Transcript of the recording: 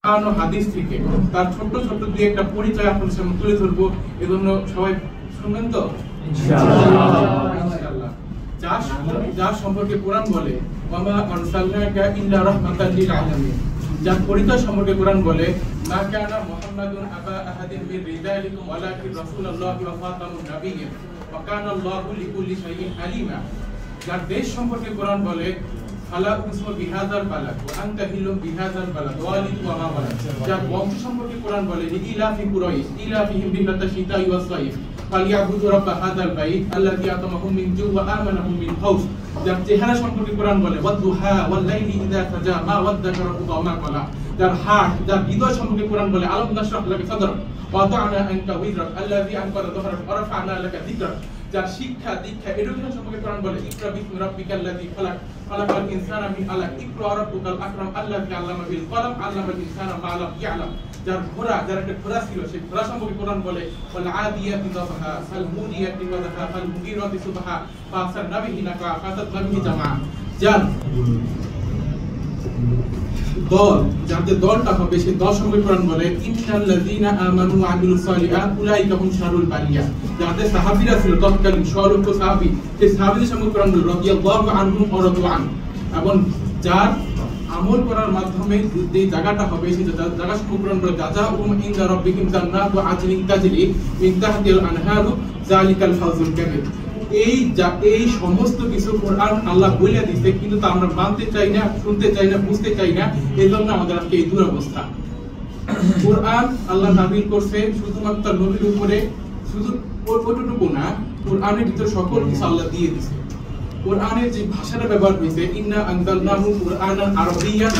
হাদিস থেকে তার ছোট ছোট দুই একটা পরিচয় আপনাদের সামনে তুলে ধরবো। এজন্য সবাই শুনবেন তো ইনশাআল্লাহ। যার সম্পর্কে কোরআন বলে ওয়ামা আরসালনাকা ইল্লা রাহমাতাল লিল আলামিন, যার পরিচয় সম্পর্কে কোরআন বলে মা কানা মুহাম্মাদুন আবা আহাদিন মির রিজালিকুম ওয়ালাকিন রাসূলুল্লাহি ওয়া খাতামুন নাবিয়্যিন ওয়া কানা আল্লাহু লিকুল্লি শাইইন আলিমা। যার দেশ সম্পর্কে কোরআন বলে ফালা উসমু বিহাযাল বালাদ ওয়া আনতা হিল্লুম বিহাযাল বালাদ ওয়ালিদ ওয়া মা ওয়ালাদ। যার বংশ সম্পর্কে কোরআন বলে ইলাফি কুরাইশ ইলাফিহিম রিহলাতাশ শিতাই ওয়াস সাইফ ফালিয়াবুদু রাব্ব হাযাল বাইত আল্লাযী আতামাহুম মিন জু' ওয়া আমানাহুম মিন খাউফ। যার চেহারা সম্পর্কে কোরআন বলে ওয়াদুহা ওয়াল লাইলি ইযা সাজা মা ওয়াদ্দাকা রাব্বুকা ওয়া মা ক্বালা। যার হার্ট যার হৃদয় সম্পর্কে কোরআন বলে আলাম নাশরাহ লাকা সাদরাক ওয়া আতা'না আনকা ওয়িজরাক আল্লাযী আনকাযা যাহরাক ওয়া রাফা'না লাকা যিকরাক। যার শিক্ষা দীক্ষা এডুকেশন সম্পর্কে কোরআন বলে ইকরা বিসমি রাব্বিকাল্লাযী খালাক খালাকাল ইনসানা মিন আলাক ইকরা রাব্বুকাল আকরাম আল্লাযী আল্লামা বিল কলম আল্লামাল ইনসানা মা লাম ইয়ালাম। যার ঘোড়া যার একটা ঘোড়া ছিল সেই ঘোড়া সম্পর্কে কোরআন বলে ওয়াল আদিয়াতি দাবহা ফাল মুদিয়াতি ওয়াদহা ফাল মুগীরাতি সুবহা ফাসার নাবিহি নাকা ফাসাত নাবিহি জামা। যার দল যাদের দলটা হবে সেই দল সম্পর্কে কোরআন বলে ইন্নাল্লাযীনা আমানু ওয়া আমিলুস সালিহাত উলাইকা হুম শারুল বারিয়া। যাদের সাহাবীরা ছিল তৎকালীন সর্বোচ্চ সাহাবী সেই সাহাবীদের সম্পর্কে কোরআন বলে রাদিয়াল্লাহু আনহুম ওয়া রাদু আন। এবং যার আমল করার মাধ্যমে যে জায়গাটা হবে সেই জায়গা সম্পর্কে কোরআন বলে জাযাউহুম ইনদা রাব্বিহিম জান্নাতু আদনিন তাজরি মিন তাহতিল আনহারু যালিকাল ফাওজুল কাবীর। এই সমস্ত কিছু কোরআন আল্লাহ বলে দিয়েছে, কিন্তু তা আমরা মানতে চাই না, শুনতে চাই না, বুঝতে চাই না। এই জন্য আমাদের আজকে এই দুরবস্থা। কোরআন আল্লাহ নাযিল করছে শুধুমাত্র নবীর উপরে, শুধু ওটুকু না, কোরআনের ভিতরে সকল কিছু আল্লাহ দিয়ে দিয়েছে। কোরআনের যে ভাষাটা ব্যবহার হয়েছে ইন্না আনজালনাহু কুরআনান আরাবিয়্যান